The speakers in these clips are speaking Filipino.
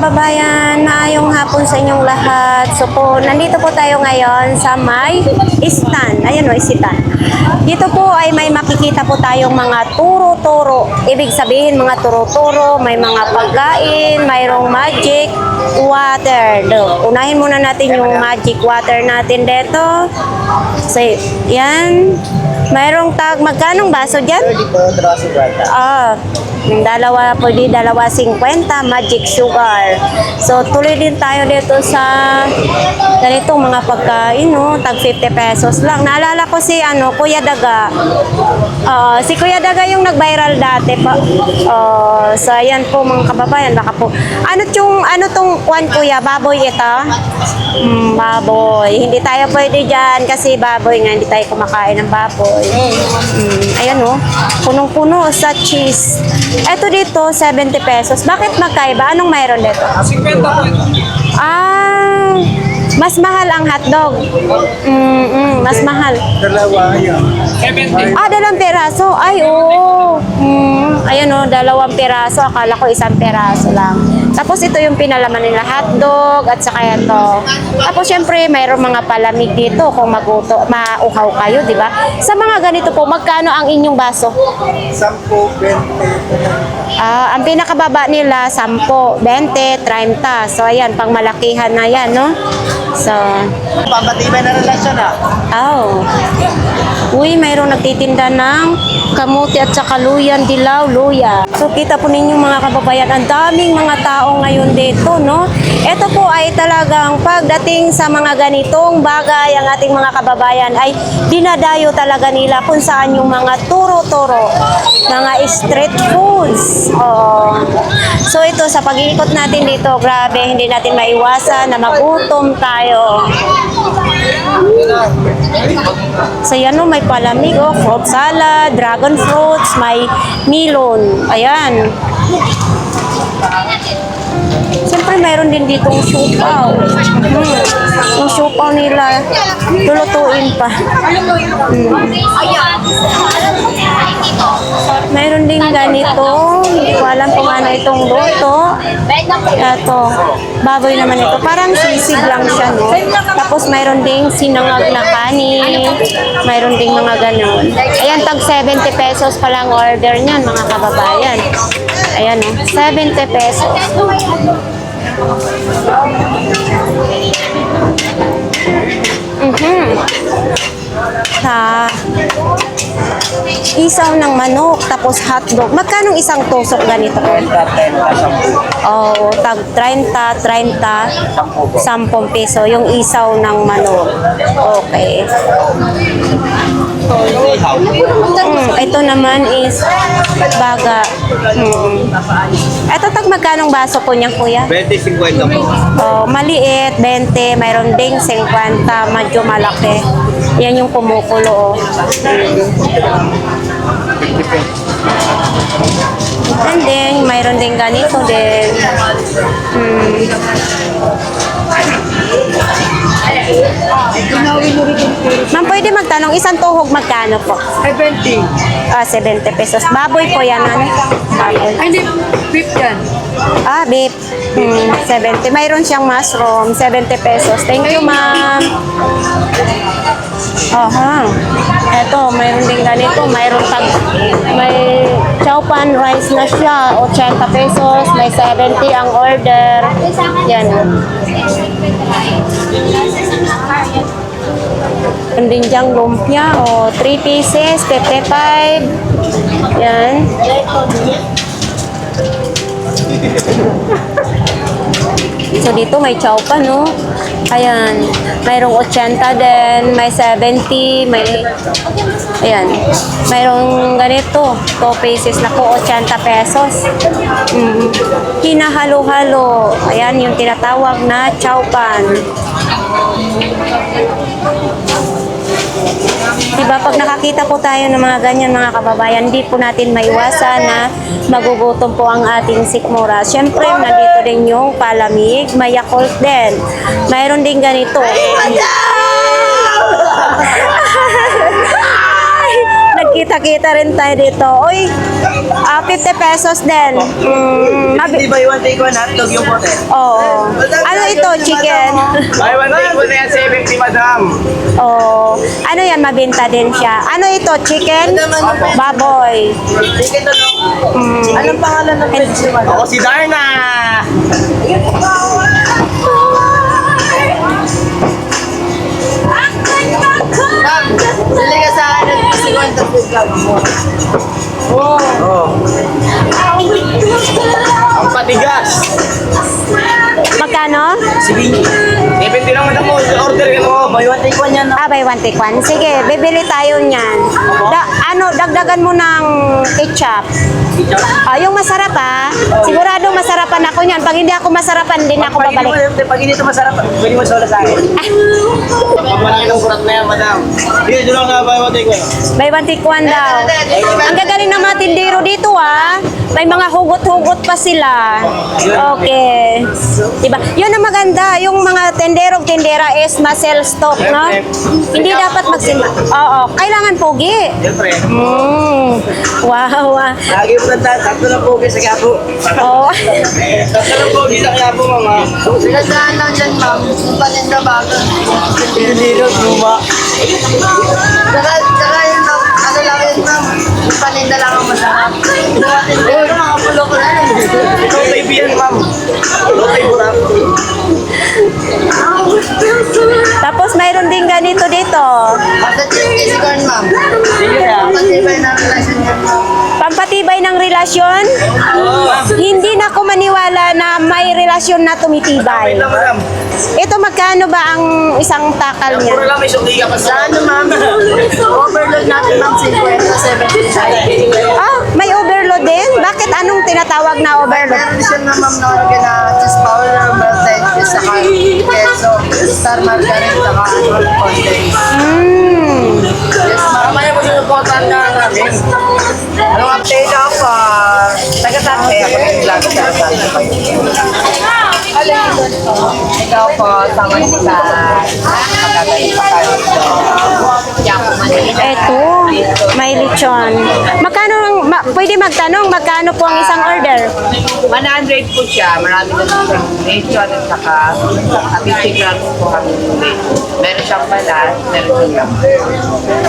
kababayan, maayong hapon sa inyong lahat. So po, nandito po tayo ngayon sa may stand. Ayan o, stand. Dito po ay may makikita po tayong mga turo-turo. Ibig sabihin mga turo-turo, may mga pagkain, mayroong magic water. Unahin muna natin yung magic water natin dito. So, yan. Mayroong magkanong baso dyan? Dalawa po di, 2.50 magic sugar. So, tuloy din tayo dito sa ganitong mga pagkain, no? Tag 50 pesos lang. Naalala ko si, Kuya Daga. Si Kuya Daga yung nag-viral dati pa. So, ayan po mga kababayan. Baka po. Ano tong kwan, Kuya? Baboy ito? Baboy. Hindi tayo pwede dyan kasi baboy nga. Hindi tayo kumakain ng baboy. Ayan, no? Punong-puno sa cheese. Eto dito, 70 pesos. Bakit magkaiba? Anong mayroon dito? 50 po. Mas mahal ang hotdog. Mas mahal. Dalawa yan. 70. 2 piraso. Ay, oo. Ayan o, 2 piraso. Akala ko 1 piraso lang. Tapos ito yung pinalaman nila, hotdog at saka ito. Tapos syempre, mayroong mga palamig dito kung mauhaw kayo, di ba? Sa mga ganito po, magkano ang inyong baso? 10, 20. Ang pinakababa nila, 10, 20, 30. So, ayan, pang malakihan na yan, no? So, Pamatibay na relasyon Uy, mayroong nagtitinda ng kamuti at saka luyan, dilaw, luya. So, kita po ninyo mga kababayan, ang daming mga tao ngayon dito, no? Ito po ay talagang pagdating sa mga ganitong bagay, ang ating mga kababayan ay dinadayo talaga nila kung saan yung mga turo-turo, mga street foods. So, ito sa pag-iikot natin dito, grabe, hindi natin maiwasan na magutom tayo. So, yan o, may palamig, fruit salad, dragon fruits, may melon. Ayan. Siyempre, mayroon din ditong siupaw. Yung siupaw nila, lulutuin pa. Mayroon din ganito. Hindi ko alam kung ano itong luto. Ito, baboy naman ito. Parang sisig lang siya, no? Tapos mayroon ding sinangag na kanin. Mayroon ding mga ganon. Ayan, tag 70 pesos pa lang order niyan, mga kababayan. Ayan, no? 70 pesos. Isaw ng manok, tapos hotdog. Magkano isang tusok ganito? 30, 10. Tag 30, 10 peso yung isaw ng manok. Okay. Ito naman is baga. Ito tag magkanong baso po niya, Kuya? 20, 50 po. Maliit, 20, mayroon ding 50, medyo malaki. Yan yung kumukulo. And then, mayroon din ganito din. Ma'am, pwede magtanong, isang tuhog magkano po? 70. 70 pesos. Baboy po yan, ano? Baboy. Ay, hindi. Beef yan. Beef. 70. Mayroon siyang mushroom. 70 pesos. Thank you, ma'am. Eto, mayroon din ganito. May chow pan rice na siya. 80 pesos. May 70 ang order. Yan. Meron din diyang lumpia. 3 pieces. 55. Yan. So, dito may chow pan, no? Ayan. Mayroong 80 din. May 70. Ayan. Mayroong ganito. 2 pieces na po. 80 pesos. Hinahalo-halo. Ayan, yung tinatawag na chow pan. Diba, pag nakakita po tayo ng mga ganyan, mga kababayan, hindi po natin maiwasan na magugutom po ang ating sikmura. Siyempre, nandito din yung palamig, may Yakult din. Mayroon din ganito. nagkita-kita rin tayo dito. Uy, 50 pesos din. Di ba yung take one hotdog yung pote? Oo. Ano ito, chicken? Buy one take one na yan, 750 madam. Oo. Ano yan, mabinta din siya. Ano ito, chicken? Baboy. Chicken to no? Anong pangalan ng page ni madam? Ako si Darna! Ma'am, bili ka sa akin ng 50 vlog mo. Oh. Ang patigas. Magkano? Sige. 70 lang madam mo. Order ka mo. Buy one take one yan. Buy one, take one. Sige, bibili tayo niyan. Dagdagan mo ng ketchup. Yung masarap Sigurado masarapan ako niyan. Pag hindi ako masarapan, din ako babalik. Pag hindi ito masarap, pwede mo sola sa akin. Pag malaki ng kurat na yan, madam. Sige, doon lang na buy one take one. Buy one, take one daw. Ang gagaling ng mga tindero dito May mga hugot-hugot pa sila. Okay. Diba? Yun ang maganda. Yung mga tendera is muscle stock, no? Hindi dapat magsimba. Oo. Kailangan pogi. Siyempre. Wow. Lagi mo tandaan, sakto lang po sa Quiapo. Oo. Sakto lang po sa Quiapo, mama. Sinadaan lang dyan, ma'am. Paninda bago. Hindi luma. Saka yun, ma'am. Ano lang yun, ma'am. Paninda lang ang masarap. Pero nakapulo ko na yun. Ikaw tayo biyan, ma'am. Ikaw tayo burap. Tapos mayroon din ganito dito. Kasi corn, ma'am. Sige na. Patibay na relasyon yan, ma'am. Pampatibay ng relasyon? Hindi na ako maniwala na may relasyon na tumitibay. Wait lang, madam. Ito magkano ba ang isang takal Puro niya? lang may suki ka pa sa ano, ma'am. Overload natin, ma'am. 50, 70. May overload din? Bakit anong tinatawag na overload? Meron siya na, ma'am, nakalagay na cheese powder, melted cheese, saka queso, star margarine, saka condensed. Yes, ma'am. Mamaya po sinuportan na namin. Anong update ako? Taga-saan kayo? Ako yung vlog sa taga-saan kayo. Ikaw po, sama sa magagaling pa kayo. Eto, may lechon. Pwede magtanong, magkano po ang isang order? 100 po siya. Marami na siyang lechon at saka 50 grams po kami ng lechon. Meron siyang balat, meron siyang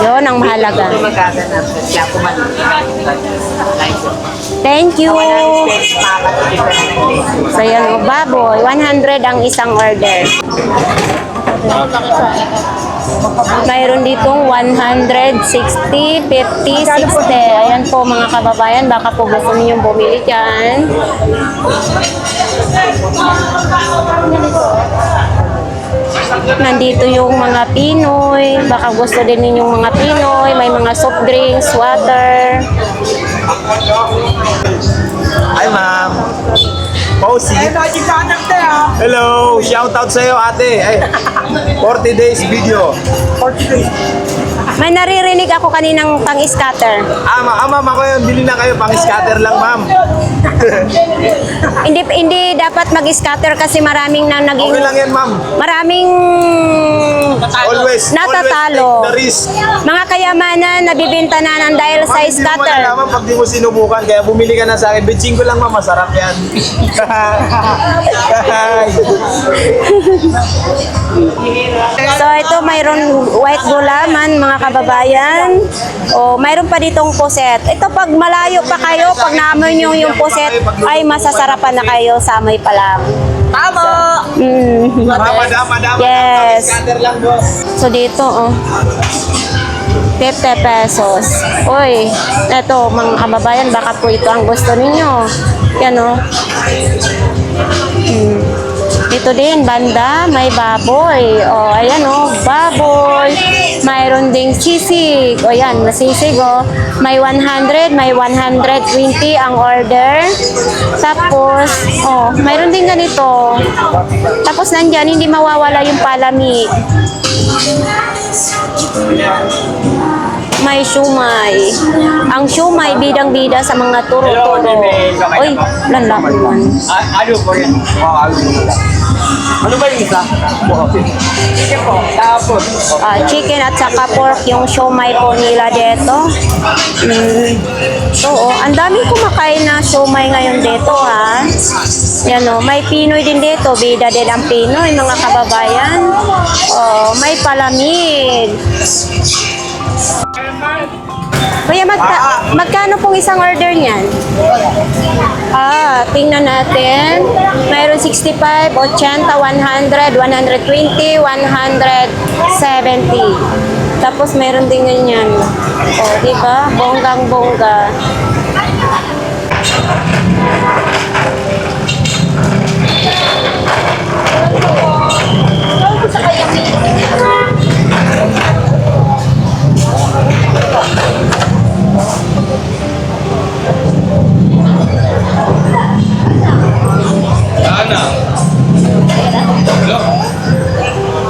Yun ang mahalaga. Ito magaganap sa siya po man. Thank you. So yan, baboy. 100 ang isang order. Mayroon ditong 160, 50, 60. Ayan po mga kababayan, baka po gusto ninyong bumili dyan. Nandito yung mga Pinoy, baka gusto din ninyong mga Pinoy, may mga soft drinks, water. Hi, ma'am. Posey. Hello. Shout out sa'yo, ate. Ay, 40 days video. 40 days. May naririnig ako kaninang pang-scatter. Ma'am, ako yun. Bili na kayo. Pang-scatter lang, ma'am. Hindi dapat mag-scatter kasi maraming na naging... Okay lang yan, ma'am. Maraming Always natatalo. take the risk. Mga kayamanan nabibenta na ng dahil sa Hindi mo scatter. malalaman pag di mo sinubukan. Kaya bumili ka na sa akin. Bitching ko lang, ma'am. Masarap yan. So ito mayroon white gulaman mga kababayan. O mayroon pa ditong puset. Ito pag malayo pa kayo, pag naamoy nyo yung puset, ay masasarapan na kayo sa amoy pa lang. Tama! Madam. Yes. Pang-scatter lang, boss. So dito 50 pesos. Uy, eto mga kababayan, baka po ito ang gusto ninyo. Yan Dito din, banda, may baboy. Ayan baboy. Mayroon ding sisig. Yan, masisig May 100, may 120 ang order. Tapos, mayroon din ganito. Tapos nandyan, hindi mawawala yung palami. May shumay. Ang shumay, bidang-bida sa mga turo-turo. Uy, lanlakuan. Ano po yan? Ano ba yung isa? Sige po. Tapos. Chicken at saka pork yung siomay po nila dito. Oo, ang daming kumakain na siomay ngayon dito ha. Yan o, may Pinoy din dito. Bida din ang Pinoy, mga kababayan. Oh, may palamig. Kuya, magkano pong isang order niyan? Tingnan natin. Mayroon 65, 80, 100, 120, 170. Tapos mayroon din ganyan. O, di ba? Bonggang-bongga.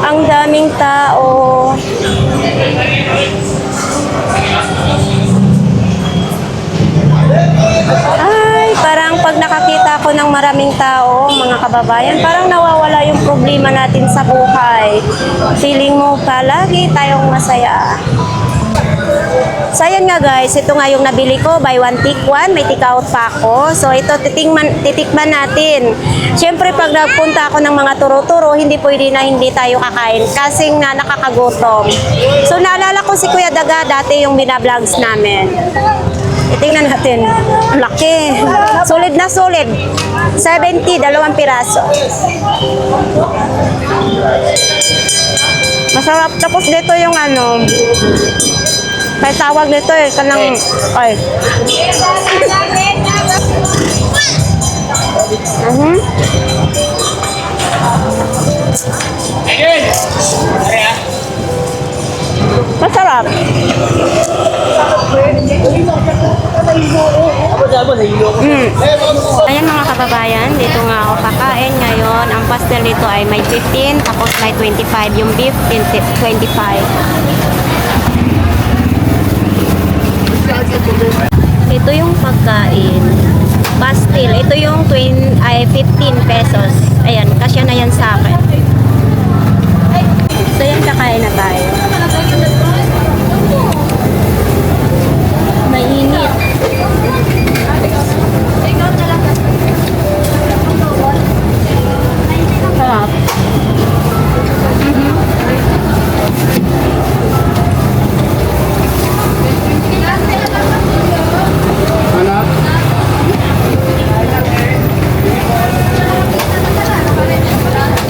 Ang daming tao. Ay, parang pag nakakita ko ng maraming tao, mga kababayan, parang nawawala yung problema natin sa buhay. Feeling mo palagi tayong masaya. So, ayan nga guys, ito nga yung nabili ko, buy one take one, may take out pa ako. So, ito titikman natin. Siyempre, pag nagpunta ako ng mga turo-turo, hindi pwede na hindi tayo kakain kasi nga nakakagutom. So, naalala ko si Kuya Daga, dati yung binablogs namin. Itingnan natin. Ang laki. Solid na solid. 70, 2 piraso. Masarap. Tapos dito yung ano, kaya tawag nito eh, kanang, ay. Masarap. Ayan mga kababayan, dito nga ako kakain ngayon. Ang pastel dito ay may 15, tapos may 25. Yung beef, 25. Ito yung pagkain. Pastel. Ito yung 15 pesos. Ayan, kasya na yan sa akin. So yan, kakain na tayo. Mainit. Sarap.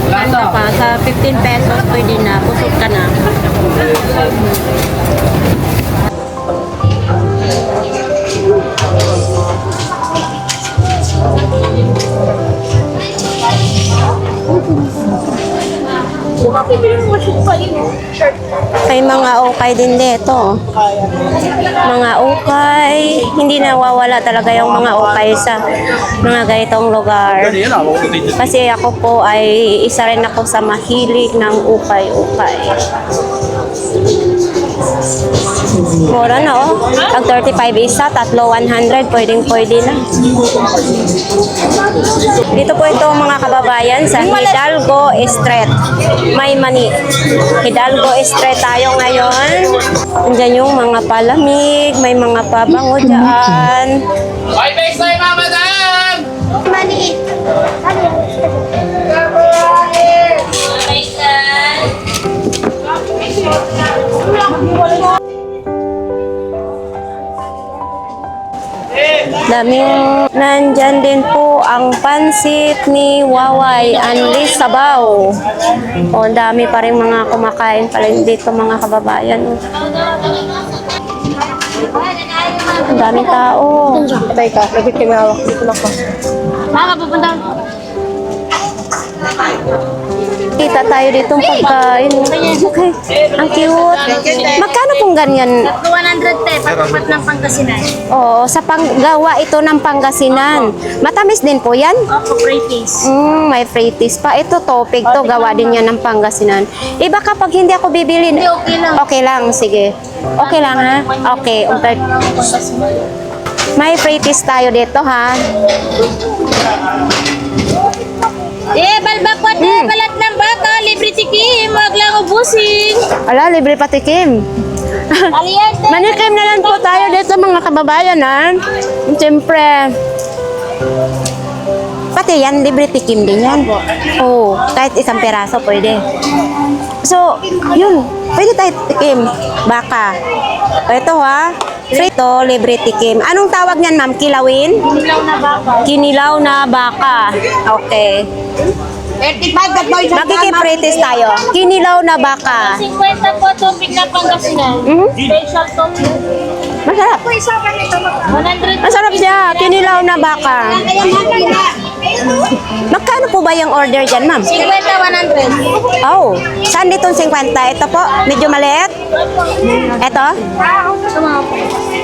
Ano pa, sa 15 pesos pwede na, busog ka na. May mga ukay din dito. Mga ukay. Hindi nawawala talaga yung mga ukay sa mga ganitong lugar. Kasi ako po ay isa rin ako sa mahilig ng ukay-ukay. Mura na oh. Pag 35 isa, tatlo 100, pwedeng-pwede na. Dito po ito mga kababayan sa Hidalgo Street. May mani. Hidalgo Street tayo ngayon. Andiyan yung mga palamig, may mga pabango dyan. Bye, bye, bye, mama, madam! Mani. Daming nandyan din po ang pansit ni Waway Anlis Sabaw. O, dami pa rin mga kumakain pala dito mga kababayan. Ang daming tao. Patay ka. Nagit kinawak. Dito lang pa. Kita tayo ditong pagkain. Okay. Ang cute. Magkano pong ganyan? 100 pagpapat ng Pangasinan. Oo, sa panggawa ito ng Pangasinan. Matamis din po yan? Opo, British. May free taste pa. Ito topic to, gawa din yan ng Pangasinan. Iba kapag hindi ako bibili. Hindi, okay lang. Okay lang, sige. Okay lang ha? Okay. May free taste tayo dito ha. Balbakot, balat ng baka, libre tikim, wag lang ubusin. Ala, libre patikim. Aliente. Manikim na lang po tayo dito mga kababayan, ha? Siyempre, pati yan, libre tikim din yan. Oo, kahit isang peraso pwede. So, yun, pwede tayo tikim. Baka. Ito ha, frito, libre tikim. Anong tawag niyan, ma'am? Kilawin? Ilaw na baka. Kinilaw na baka. Okay. 35 ka boy sa Makikipritis tayo. Kinilaw na baka. 50 po tubig na Pangasinan. Special tubig. Masarap. 100. Masarap siya. Kinilaw na baka. Magkano po ba yung order dyan, ma'am? 50, 100. Oh, saan ditong 50? Ito po, medyo maliit. Ito,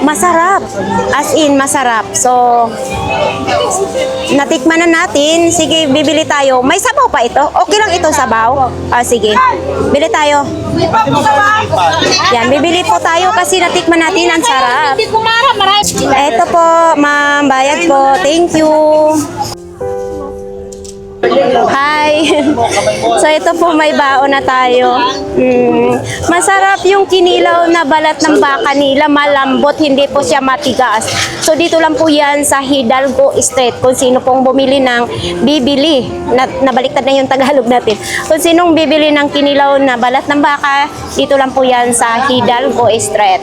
masarap. As in, masarap. So, natikman na natin. Sige, bibili tayo. May sabaw pa ito? Okay lang ito sabaw? Ah, sige. Bili tayo. Yan, bibili po tayo kasi natikman natin. Ang sarap. Hindi kumara, marami. Ito po, ma'am. Bayad po. Thank you. Hi! So ito po may baon na tayo. Masarap yung kinilaw na balat ng baka nila, malambot, hindi po siya matigas. So dito lang po yan sa Hidalgo Street. Kung sino pong bumili ng bibili, nabaliktad na yung Tagalog natin. Kung sinong bibili ng kinilaw na balat ng baka, dito lang po yan sa Hidalgo Street.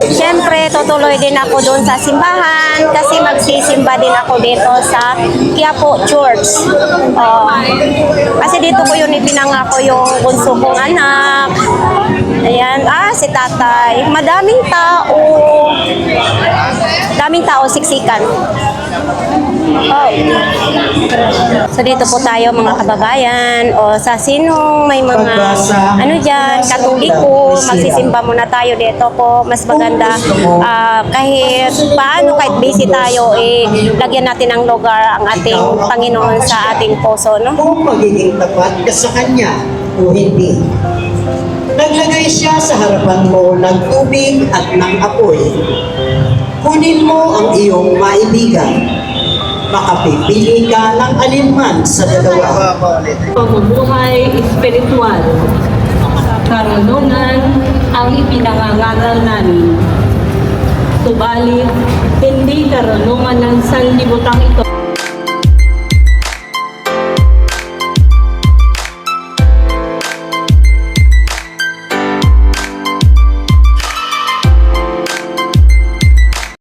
Siyempre, tutuloy din ako doon sa simbahan kasi magsisimba din ako dito sa Quiapo Church. Kasi dito ko yun ipinangako yung bunso kong anak. Ayan, si tatay. Madaming tao. Daming tao, siksikan. So dito po tayo mga kababayan. O sa sinong may mga ano dyan, katoliko, magsisimba muna tayo dito po. Mas maganda kahit paano, kahit busy tayo, lagyan natin ng lugar ang ating Panginoon sa ating puso, no? Kung magiging tapat ka sa Kanya o hindi. Naglagay siya sa harapan mo ng tubig at ng apoy. Kunin mo ang iyong maibigan. Makapipili ka ng alinman sa dalawa. Pamumuhay espiritual. Karunungan ang ipinangangaral namin. Subalit, hindi karunungan ng sanlibutan ito.